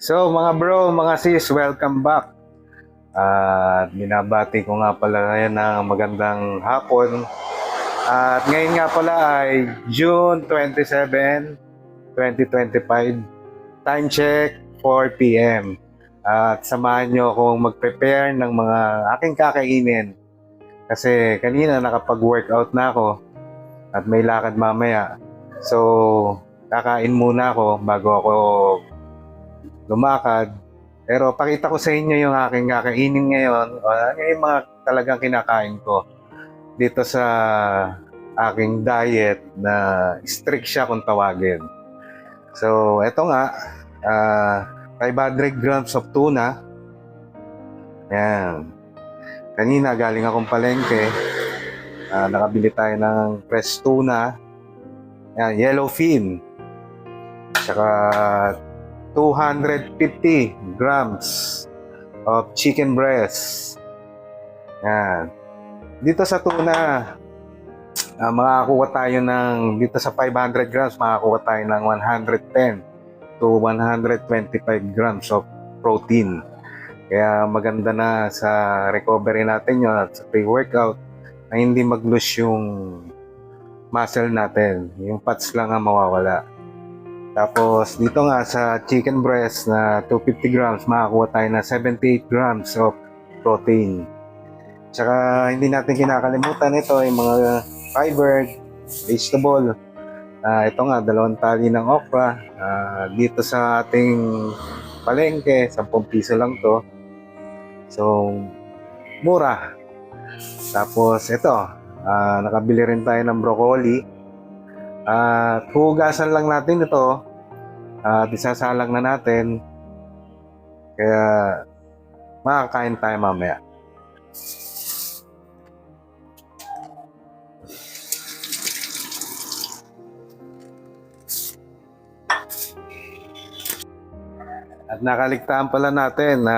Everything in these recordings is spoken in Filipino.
So mga bro, mga sis, welcome back. At binabati ko nga pala ngayon ng magandang hapon. At ngayon nga pala ay June 27, 2025. Time check, 4 p.m. At samahan nyo akong mag-prepare ng mga aking kakainin. Kasi kanina nakapag-workout na ako at may lakad mamaya. So, kakain muna ako bago ako lumakad. Pero pakita ko sa inyo yung aking kakainin ngayon. Yung mga talagang kinakain ko dito sa aking diet na strict siya kung tawagin. So, eto nga, 500 grams of tuna. Yan. Kanina galing akong palengke. Nakabili tayo ng fresh tuna. Yan, yellowfin. Tsaka 250 grams of chicken breast. Yan. Dito sa tuna, makakuha tayo ng, dito sa 500 grams, makakuha tayo ng 110 to 125 grams of protein. Kaya maganda na sa recovery natin yun at sa pre-workout na hindi mag-lose yung muscle natin. Yung fats lang ang mawawala. Tapos dito nga sa chicken breast na 250 grams, makakuha tayo na 78 grams of protein. Tsaka hindi natin kinakalimutan ito yung mga fiber, vegetable. Ito nga, 2 tali ng okra. Dito sa ating palengke, 10 piso lang to. So, mura. Tapos ito, nakabili rin tayo ng broccoli. Hugasan lang natin ito at isasalang na natin. Kaya makakain tayo mamaya. At nakaligtaan pala natin na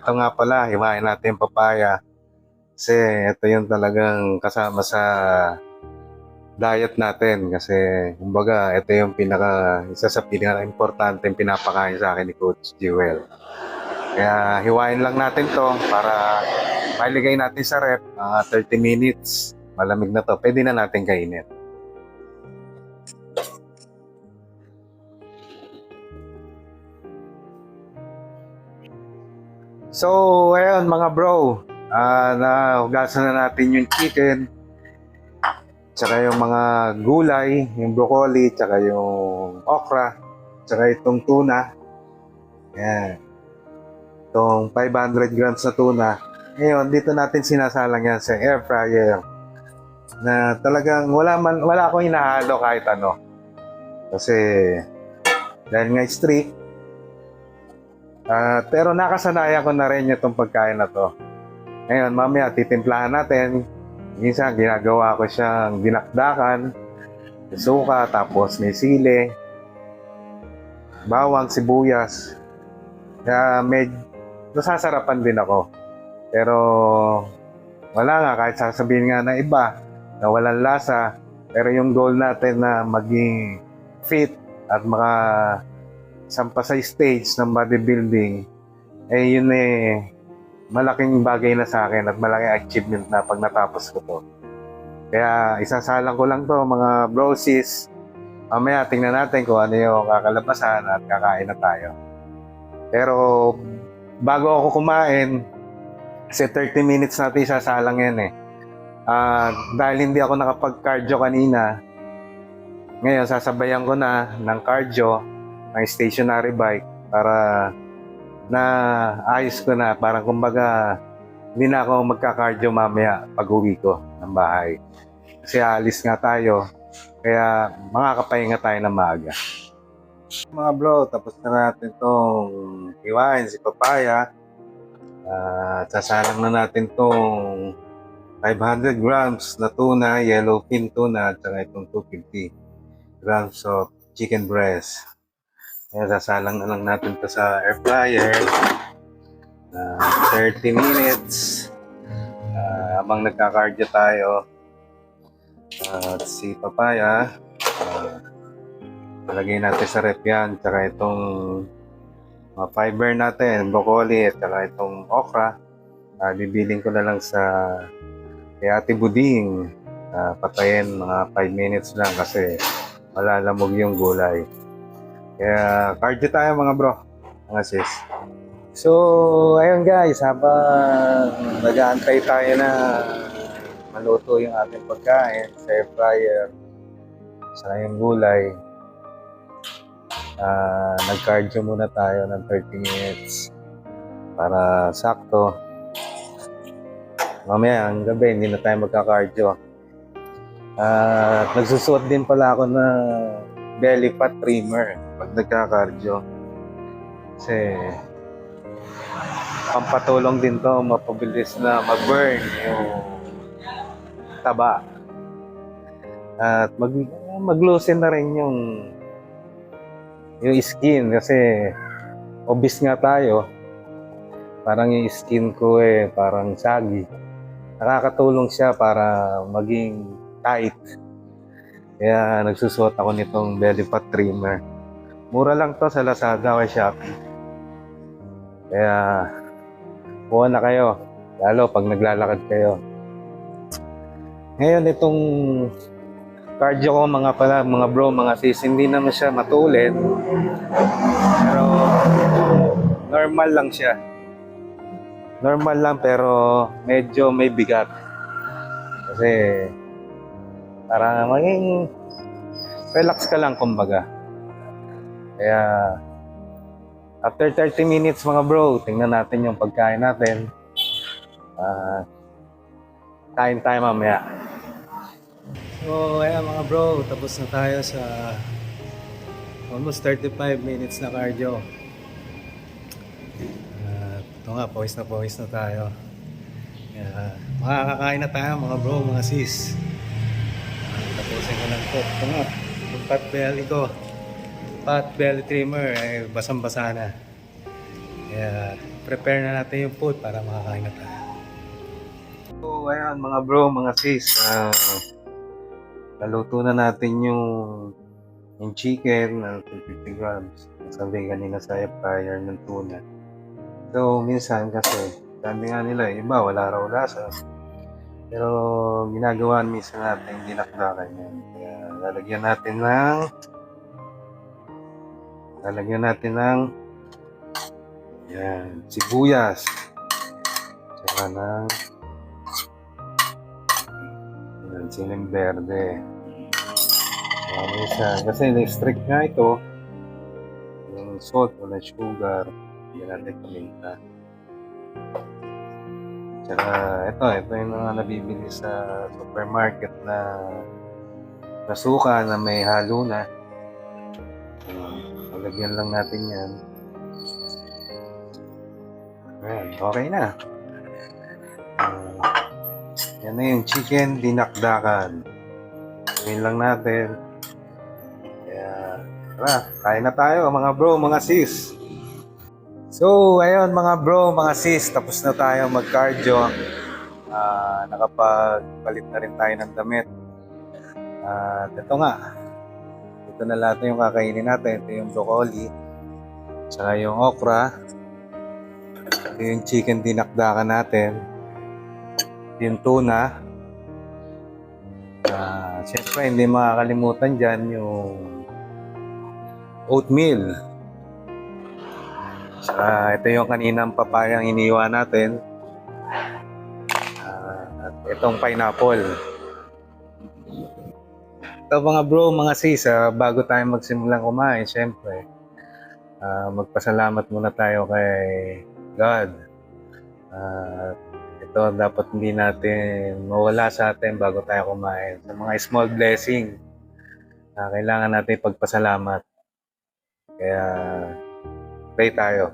ito nga pala, hiwain natin yung papaya. Kasi ito yung talagang kasama sa diet natin. Kasi kumbaga ito yung isa sa pinaka-importante yung pinapakain sa akin ni Coach Jewel. Kaya hiwain lang natin to para mailigay natin sa rep 30 minutes. Malamig na to, pwede na natin kainin. So, ayun mga bro, nahugasan na natin yung chicken, tsaka yung mga gulay, yung broccoli, tsaka yung okra, tsaka itong tuna. Yan. Itong 500 grams na tuna. Ngayon, dito natin sinasalang yan sa air fryer. Na talagang wala akong hinahalo kahit ano. Kasi dahil nga strict, pero nakasanayan ko na rin itong pagkain na to. Ngayon, mamaya titimplahan natin. Minsan, ginagawa ko siyang dinakdakan, suka, tapos may sili, bawang, sibuyas. Kaya nasasarapan din ako. Pero wala nga, kahit sasabihin nga na iba, na walang lasa. Pero yung goal natin na maging fit at sampa sa stage ng bodybuilding, yun malaking bagay na sa akin at malaking achievement na pag natapos ko to. Kaya isasalang ko lang to mga brosis. Mamaya tingnan natin kung ano yung kakalabasan at kakain na tayo. Pero bago ako kumain, kasi 30 minutes natin isasalang yan dahil hindi ako nakapag-cardio kanina, ngayon sasabayan ko na ng cardio, ng stationary bike para na ayos ko na, parang kumbaga hindi na ako magka-cardio mamaya pag uwi ko ng bahay. Kasi alis nga tayo, kaya makakapahinga tayo ng maaga. Mga bro, tapos na natin itong hiwain si papaya. Sasalang na natin itong 500 grams na tuna, yellowfin tuna, at saka itong 250 grams of chicken breast. Kaya sasalang na lang natin ito sa air fryer. 30 minutes. Habang nagka-cardio tayo. Si papaya. Palagay natin sa rep yan. Tsaka itong mga fiber natin, broccoli at saka itong okra. Bibiling ko na lang sa kay Ate Buding. Patayin mga 5 minutes lang kasi malalamog yung gulay. Kaya cardio tayo mga bro, mga sis. So, ayun guys, habang nag-aantay tayo na maluto yung ating pagkain sa air fryer, sa yung gulay, nag-cardio muna tayo ng 30 minutes para sakto. Mamaya, ang gabi, hindi na tayo magka-cardio. Nagsusuot din pala ako ng belly fat trimmer pag nagka-cardio. Kasi pampatulong din to, mapabilis na mag-burn yung taba. At mag-loosen na rin yung skin kasi obese nga tayo. Parang yung skin ko parang saggy. Nakakatulong siya para maging tight. Kaya nagsusuot ako nitong belly fat trimmer. Mura lang to sa Lazada o Shopee. Kaya kuha na kayo, lalo pag naglalakad kayo. Ngayon itong cardio ko mga bro, mga sis, hindi naman siya matulit. Pero normal lang siya. Normal lang pero medyo may bigat. Kasi para maging relax ka lang kumbaga. Kaya after 30 minutes mga bro, tingnan natin yung pagkain natin. Kain tayo mamaya. So ayan mga bro, tapos na tayo sa almost 35 minutes na cardio. Ito nga, pawis na tayo. Makakakain na tayo mga bro, mga sis. Tapusin ko lang po. Ito nga, yung pot belly ko. Pot belly trimmer, basang-basa na. Kaya prepare na natin yung food para makakain na tayo. So ayan mga bro, mga sis. Naluto na natin yung chicken na 250 grams. Sabi kanina sa air fryer ng tuna. So, minsan kasi, sabi nga nila, iba, wala raw lasa. Pero, ginagawa minsan natin, dinakdakan yan. Kaya, lalagyan natin ng yan, sibuyas. Saka ng yan, siling berde. Minsan, kasi strict nga ito, yung salt, wala sugar. Hindi natin paminta. Tsaka ito yung mga nabibili sa supermarket na suka na may halo na. Lagyan lang natin yan. Ayan, okay na. Yan na yung chicken dinakdakan. Gawin lang natin. Kaya, tara, kain na tayo mga bro, mga sis. So, ayun mga bro, mga sis, tapos na tayo mag-cardio. Nakapagpalit na rin tayo ng damit. At ito nga, ito na lahat yung kakainin natin. Ito yung broccoli, saka yung okra, ito yung chicken dinakdakan natin, ito yung tuna. Siyempre, hindi makakalimutan dyan yung oatmeal. Ito yung kaninang papayang iniwan natin. At itong pineapple. Ito mga bro, mga sis, bago tayo magsimulang kumain, syempre, magpasalamat muna tayo kay God. Ito dapat hindi natin mawala sa atin bago tayo kumain. Sa mga small blessing, kailangan natin pagpasalamat. Kaya pray tayo.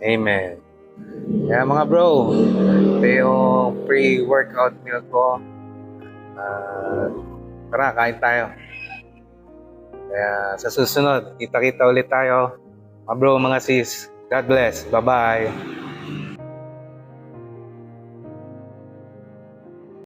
Amen. Kaya mga bro, ito yung pre-workout meal ko. Tara, kain tayo. Kaya sa susunod, kita-kita ulit tayo. Mga bro, mga sis, God bless. Bye-bye.